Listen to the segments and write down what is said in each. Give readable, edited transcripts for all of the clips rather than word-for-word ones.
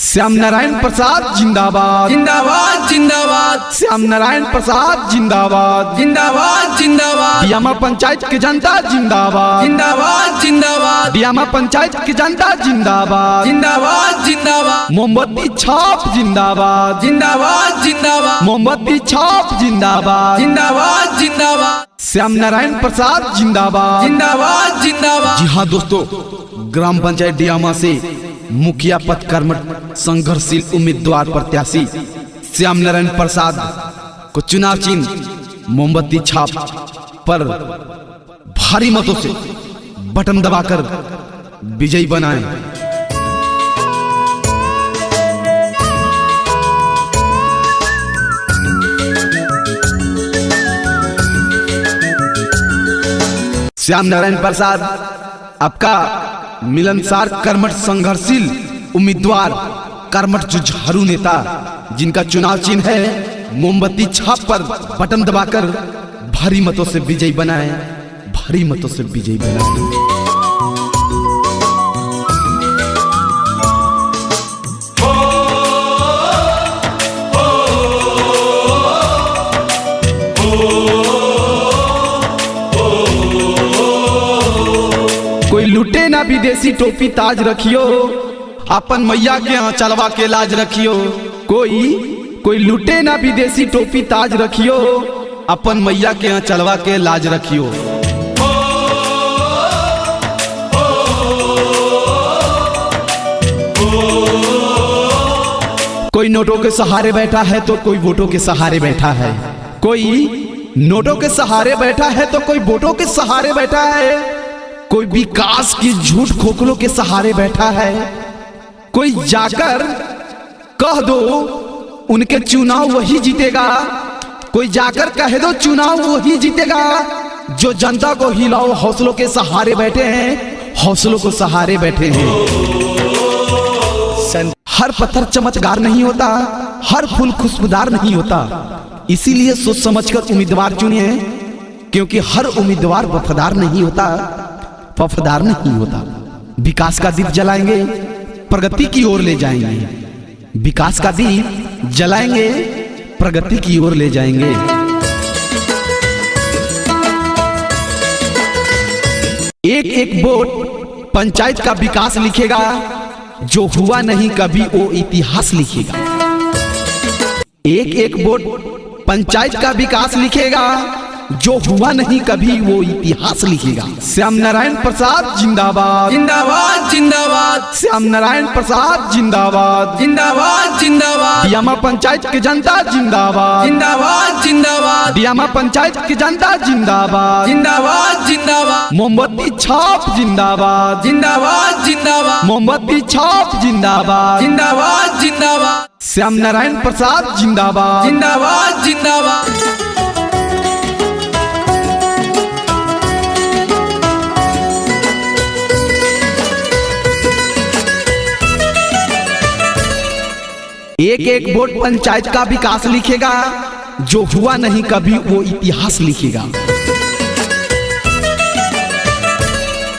श्याम नारायण प्रसाद जिंदाबाद जिंदाबाद जिंदाबाद। श्याम नारायण प्रसाद जिंदाबाद जिंदाबाद जिंदाबाद। डियामा पंचायत की जनता जिंदाबाद जिंदाबाद जिंदाबाद। डियामा पंचायत की जनता जिंदाबाद जिंदाबाद जिंदाबाद। मोमबत्ती छाप जिंदाबाद जिंदाबाद जिंदाबाद। मोमबत्ती छाप जिंदाबाद जिंदाबाद जिंदाबाद। श्याम नारायण प्रसाद जिंदाबाद जिंदाबाद जिंदाबाद। जी हाँ दोस्तों, ग्राम पंचायत डियामा से मुखिया पद कर्मठ संघर्षशील उम्मीदवार प्रत्याशी श्याम नारायण प्रसाद को चुनाव चिन्ह मोमबत्ती छाप पर भारी मतों से बटन दबाकर विजयी बनाएं। श्याम नारायण प्रसाद आपका मिलनसार कर्मठ संघर्षशील उम्मीदवार कर्मठ जुझारू नेता जिनका चुनाव चिन्ह है मोमबत्ती छाप पर बटन दबाकर भारी मतों से विजयी बनाए, भारी मतों से विजयी बनाए। कोई लुटे ना विदेशी टोपी ताज रखियो, अपन मैया के यहाँ चलवा के लाज रखियो। कोई लुटे ना विदेशी टोपी ताज रखियो, अपन मैया के यहाँ चलवा के लाज रखियो। कोई नोटों के सहारे बैठा है तो कोई वोटों के सहारे बैठा है। कोई नोटों के सहारे बैठा है तो कोई वोटों के सहारे बैठा है। कोई विकास की झूठ खोखलों के सहारे बैठा है। कोई जाकर कह दो उनके चुनाव वही जीतेगा, कोई जाकर कह दो चुनाव वही जीतेगा जो जनता को हिलाओ हौसलों के सहारे बैठे हैं, हौसलों को सहारे बैठे हैं। हर पत्थर चमत्कार नहीं होता, हर फूल खुशबूदार नहीं होता, इसीलिए सोच समझकर उम्मीदवार चुनिए, क्योंकि हर उम्मीदवार वफादार नहीं होता, वफादार नहीं होता। विकास का दीप जलाएंगे, प्रगति की ओर ले जाएंगे। विकास का दीप जलाएंगे, प्रगति की ओर ले जाएंगे। एक एक वोट पंचायत का विकास लिखेगा, जो हुआ नहीं कभी वो इतिहास लिखेगा। एक एक वोट पंचायत का विकास लिखेगा, जो हुआ नहीं कभी वो इतिहास लिखेगा। श्याम नारायण प्रसाद जिंदाबाद जिंदाबाद जिंदाबाद। श्याम नारायण प्रसाद जिंदाबाद जिंदाबाद जिंदाबाद। डियामा पंचायत की जनता जिंदाबाद जिंदाबाद जिंदाबाद। डियामा पंचायत की जनता जिंदाबाद जिंदाबाद जिंदाबाद। मोमबत्ती छाप जिंदाबाद जिंदाबाद जिंदाबाद। मोमबत्ती छाप जिंदाबाद जिंदाबाद जिंदाबाद। श्याम नारायण प्रसाद जिंदाबाद जिंदाबाद जिंदाबाद। एक एक वोट पंचायत का विकास लिखेगा, जो हुआ नहीं कभी वो इतिहास लिखेगा।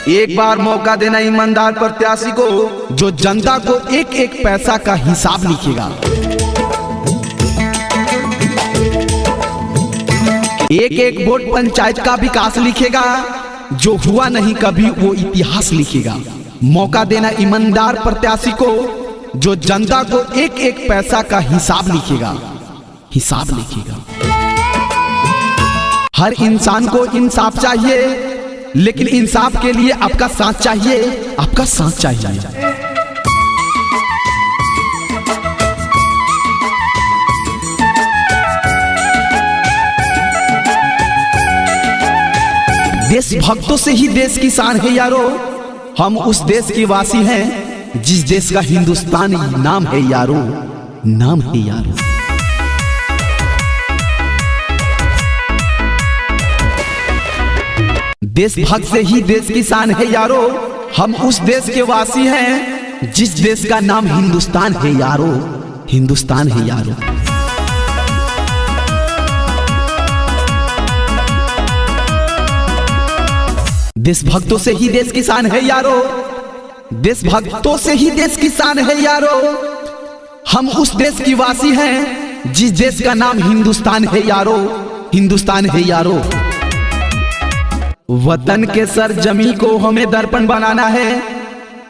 एक बार मौका देना ईमानदार प्रत्याशी को, जो जनता को एक एक पैसा का हिसाब लिखेगा। एक एक वोट पंचायत का विकास लिखेगा, जो हुआ नहीं कभी वो इतिहास लिखेगा। मौका देना ईमानदार प्रत्याशी को, जो जनता को एक एक पैसा का हिसाब लिखेगा, हिसाब लिखेगा। हर इंसान को इंसाफ चाहिए, लेकिन इंसाफ के लिए आपका साथ चाहिए, आपका साथ चाहिए। देशभक्तों से ही देश की शान है यारो, हम उस देश के वासी हैं जिस देश का हिंदुस्तान नाम है यारो, नाम है यारो। देशभक्त से ही देश की शान है यारो, हम उस देश के वासी हैं जिस देश का नाम हिंदुस्तान है यारो, हिंदुस्तान है यारो। देशभक्तों से ही देश की शान है यारो, देशभक्तों से ही देश की शान है यारो। हम उस देश की वासी हैं जिस देश का नाम हिंदुस्तान है यारो, हिंदुस्तान है यारो। वतन के सर जमी को हमें दर्पण बनाना है,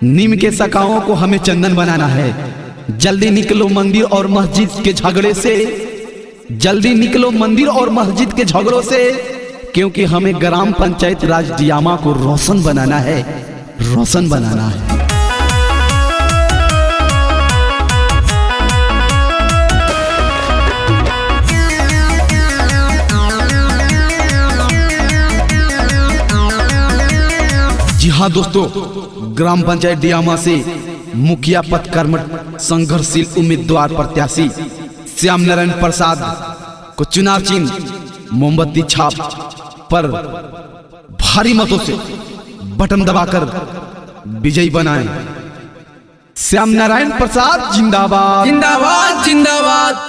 नीम के शाखाओं को हमें चंदन बनाना है। जल्दी निकलो मंदिर और मस्जिद के झगड़े से, जल्दी निकलो मंदिर और मस्जिद के झगड़ों से, क्योंकि हमें ग्राम पंचायत राज डियामा को रोशन बनाना है, रोशन बनाना है। जी हाँ दोस्तों, ग्राम पंचायत डियामा से मुखिया पद कर्मठ संघर्षशील उम्मीदवार प्रत्याशी श्याम नारायण प्रसाद को चुनाव चिन्ह मोमबत्ती छाप पर भारी मतों से बटन दबाकर विजयी बनाएं। श्याम नारायण प्रसाद जिंदाबाद, जिंदाबाद जिंदाबाद,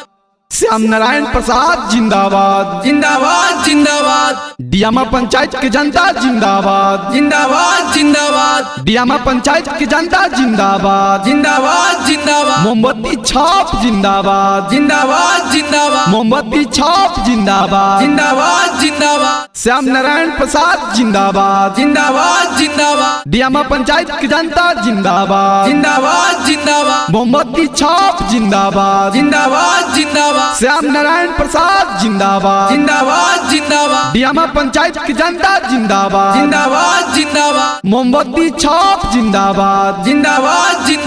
श्याम नारायण प्रसाद जिंदाबाद, जिंदाबाद जिंदाबाद, डियामा पंचायत की जनता जिंदाबाद, जिंदाबाद जिंदाबाद, डियामा पंचायत की जनता जिंदाबाद, जिंदाबाद जिंदाबाद, मोमबत्ती छाप जिंदाबाद, जिंदाबाद जिंदाबाद, मोमबत्ती छाप जिंदाबाद, जिंदाबाद जिंदाबाद, श्याम नारायण प्रसाद जिंदाबाद, जिंदाबाद जिंदाबाद, डियामा पंचायत की जनता जिंदाबाद, जिंदाबाद जिंदाबाद, मोमबत्ती छाप जिंदाबाद, जिंदाबाद जिंदाबाद, श्याम नारायण प्रसाद जिंदाबाद, जिंदाबाद जिंदाबाद, डियामा पंचायत की जनता जिंदाबाद, जिंदाबाद जिंदाबाद, मोमबत्ती छाप जिंदाबाद। जिंदाबाद जिंदाबाद।